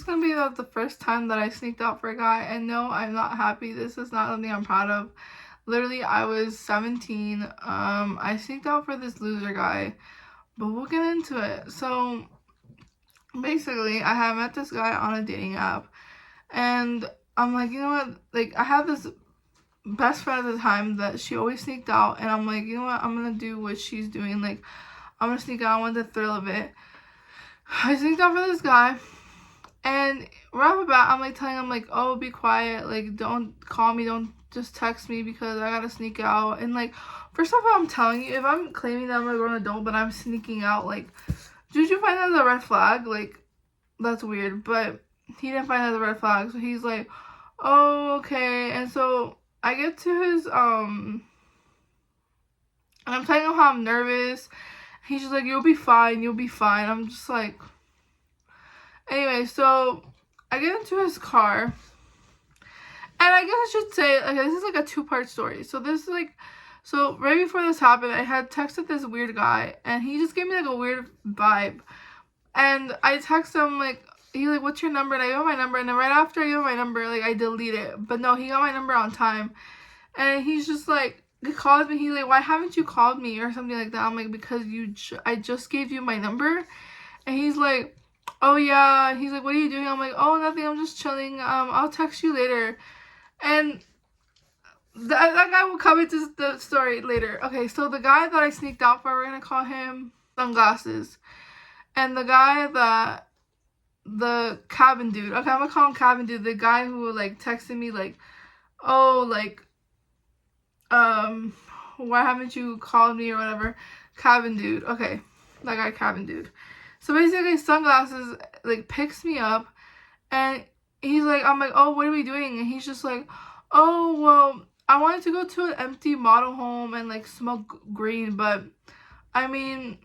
gonna be the first time that I sneaked out for a guy, and no, I'm not happy. This is not something I'm proud of. Literally, I was 17. I sneaked out for this loser guy, but we'll get into it. So basically, I had met this guy on a dating app, and I'm like, you know what? Like, I had this best friend at the time that she always sneaked out, and I'm like, you know what? I'm gonna do what she's doing. Like, I'm gonna sneak out. I want the thrill of it. I sneaked out for this guy, and right off the bat, I'm like telling him like, oh, be quiet. Like, don't call me. Don't just text me because I gotta sneak out. And like, first of all, I'm telling you, if I'm claiming that I'm a grown adult but I'm sneaking out, like, did you find that as a red flag? Like, that's weird. But he didn't find that as a red flag, so he's like, oh, okay. And so I get to his and I'm telling him how I'm nervous. He's just like, you'll be fine, you'll be fine. I'm just like, anyway, so I get into his car, and I guess I should say, okay, this is like a two-part story. So this is like, so right before this happened, I had texted this weird guy, and he just gave me like a weird vibe. And I text him like, he's like, what's your number? And I give him my number, and then right after I give him my number, like, I delete it. But no, he got my number on time. And he's just like, he calls me, he's like, why haven't you called me? Or something like that. I'm like, because I just gave you my number. And he's like, oh yeah. He's like, what are you doing? I'm like, oh, nothing, I'm just chilling. I'll text you later. And that guy will come into the story later. Okay, so the guy that I sneaked out for, we're gonna call him Sunglasses. And the guy that, the cabin dude, okay, I'm gonna call him cabin dude, the guy who like texted me like, oh, like, why haven't you called me or whatever. Cabin dude. Okay, that guy, cabin dude. So basically, Sunglasses like picks me up, and he's like, I'm like, oh, what are we doing? And he's just like, oh, well, I wanted to go to an empty model home and like smoke green, but I mean,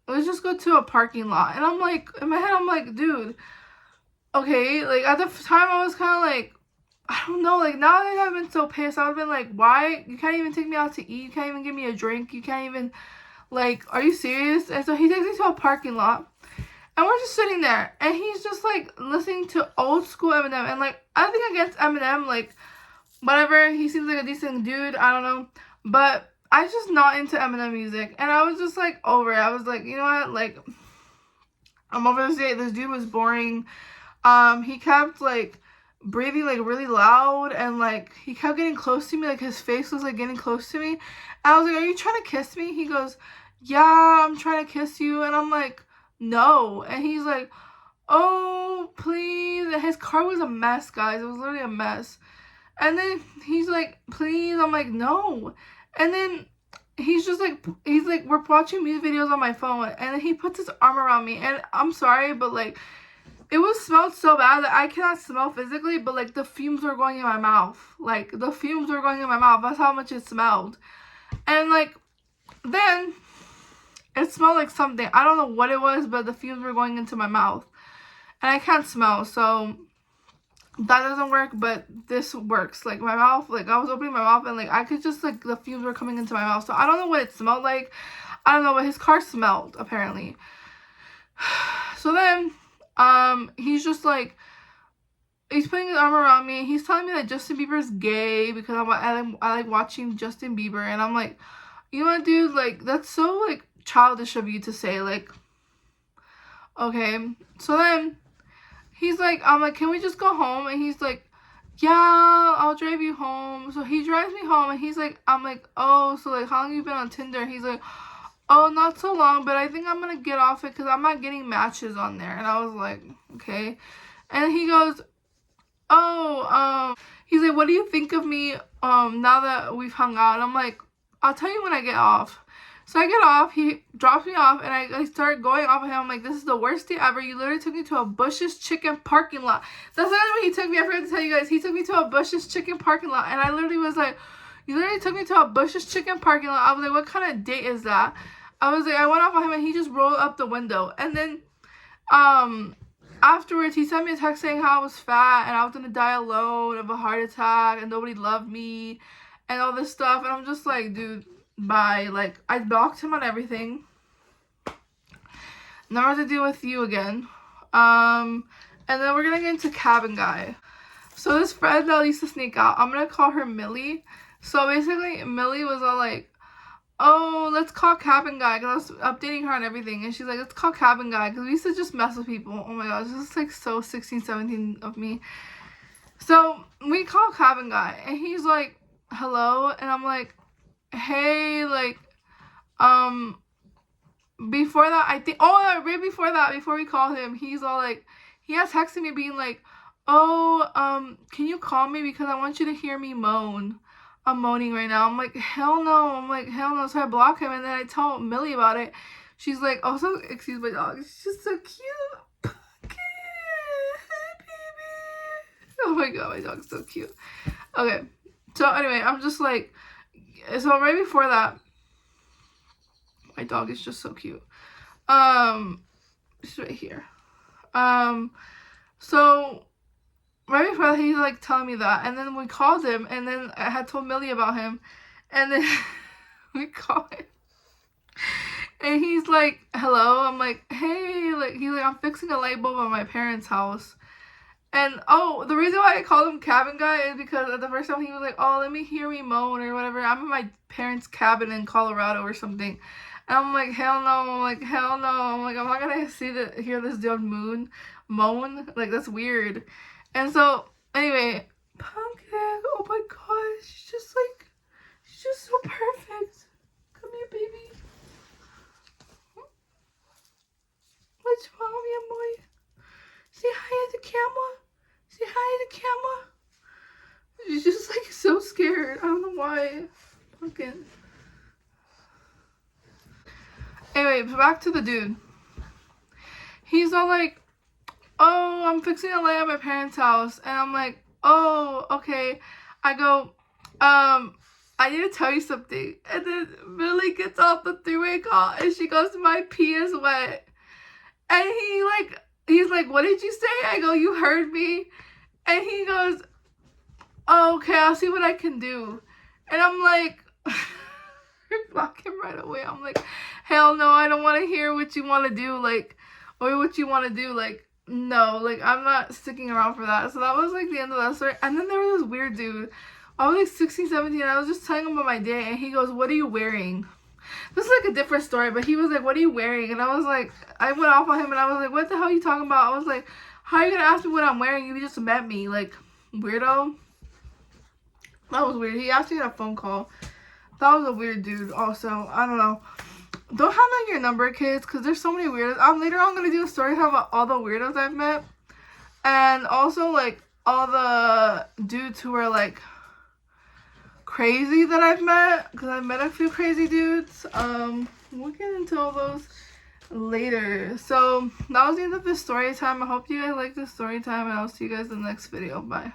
let's just go to a parking lot. And I'm like, in my head, I'm like, dude, okay. Like, at the time, I was kind of like, I don't know, like, now that I've been so pissed, I would have been like, why? You can't even take me out to eat. You can't even give me a drink. You can't even, like, are you serious? And so he takes me to a parking lot, and we're just sitting there, and he's just, like, listening to old school Eminem, and, like, I think against Eminem, like, whatever, he seems like a decent dude, I don't know, but I just not into Eminem music, and I was just, like, over it. I was like, you know what, like, I'm over this day. This dude was boring. He kept, like, breathing like really loud, and like he kept getting close to me, like his face was like getting close to me, and I was like, are you trying to kiss me? He goes, yeah, I'm trying to kiss you. And I'm like, no. And he's like, oh, please. And his car was a mess, guys. It was literally a mess. And then he's like, please. I'm like, no. And then he's like, we're watching music videos on my phone, and then he puts his arm around me, and I'm sorry, but like, it was smelled so bad that I cannot smell physically, but like the fumes were going in my mouth. Like the fumes were going in my mouth. That's how much it smelled. And like then it smelled like something. I don't know what it was, but the fumes were going into my mouth. And I can't smell, so that doesn't work, but this works. Like my mouth, like I was opening my mouth, and like I could just, like, the fumes were coming into my mouth. So I don't know what it smelled like. I don't know, but his car smelled, apparently. So then he's just like, he's putting his arm around me. He's telling me that Justin Bieber is gay because I like watching Justin Bieber. And I'm like, you know what, dude? Like, that's so, like, childish of you to say. Like, okay. So then he's like, I'm like, can we just go home? And he's like, yeah, I'll drive you home. So he drives me home, and he's like, I'm like, oh, so, like, how long have you been on Tinder? And he's like, oh, not so long, but I think I'm gonna get off it because I'm not getting matches on there. And I was like, okay. And he goes, oh, he's like, what do you think of me now that we've hung out? And I'm like, I'll tell you when I get off. So I get off, he drops me off, and I start going off of him. I'm like, this is the worst day ever. You literally took me to a Bush's Chicken parking lot. That's not when he took me. I forgot to tell you guys. He took me to a Bush's Chicken parking lot, and I literally was like, you literally took me to a Bush's Chicken parking lot. I was like, what kind of date is that? I was like, I went off on him, and he just rolled up the window. And then, afterwards, he sent me a text saying how I was fat, and I was gonna die alone of a heart attack, and nobody loved me, and all this stuff. And I'm just like, dude, bye. Like, I blocked him on everything. Never to deal with you again. And then we're gonna get into cabin guy. So this friend that used to sneak out, I'm gonna call her Millie. So basically, Millie was all like, oh, let's call cabin guy, because I was updating her on everything, and she's like, let's call cabin guy, because we used to just mess with people. Oh my gosh, this is like so 16, 17 of me. So we call cabin guy, and he's like, hello, and I'm like, hey, like, before that, I think, oh, right before that, before we call him, he's all like, he has texted me being like, oh, can you call me because I want you to hear me moan. I'm moaning right now. I'm like, hell no. I'm like, hell no. So I block him, and then I tell Millie about it. She's like, also, excuse my dog. She's just so cute. Pumpkin. Hi, baby. Oh my god, my dog's so cute. Okay. So anyway, I'm just like, so right before that, my dog is just so cute. She's right here. So right before that, he's like telling me that, and then we called him, and then I had told Millie about him, and then we call him, and he's like, hello. I'm like, hey, like, he's like, I'm fixing a light bulb at my parents' house. And oh, the reason why I called him cabin guy is because at the first time he was like, oh, let me hear me moan or whatever. I'm in my parents' cabin in Colorado or something. And I'm like, hell no. I'm like, hell no. I'm like, I'm not gonna hear this dude moan. Like, that's weird. And so, anyway, Pumpkin, oh my gosh, she's just so perfect. Come here, baby. What's wrong, your boy? Say hi to the camera. Say hi to the camera. She's just like so scared. I don't know why. Pumpkin. Anyway, back to the dude. He's all like, oh, I'm fixing a light at my parents' house. And I'm like, oh, okay. I go, I need to tell you something. And then Millie gets off the three-way call, and she goes, my pee is wet. And he's like, what did you say? I go, you heard me. And he goes, oh, okay, I'll see what I can do. And I'm like, block him right away. I'm like, hell no, I don't want to hear what you want to do, like, or what you want to do, like, no, like, I'm not sticking around for that. So that was like the end of that story. And then there was this weird dude. I was like 16, 17, and I was just telling him about my day, and he goes, what are you wearing? This is like a different story, but he was like, what are you wearing? And I was like, I went off on him, and I was like, what the hell are you talking about? I was like, how are you gonna ask me what I'm wearing? You just met me, like, weirdo. That was weird. He asked me on a phone call. That was a weird dude also. I don't know. Don't have like your number, kids, because there's so many weirdos. Later on, I'm going to do a story time about all the weirdos I've met. And also, like, all the dudes who are, like, crazy that I've met. Because I've met a few crazy dudes. We'll get into all those later. So, that was the end of this story time. I hope you guys liked this story time. And I'll see you guys in the next video. Bye.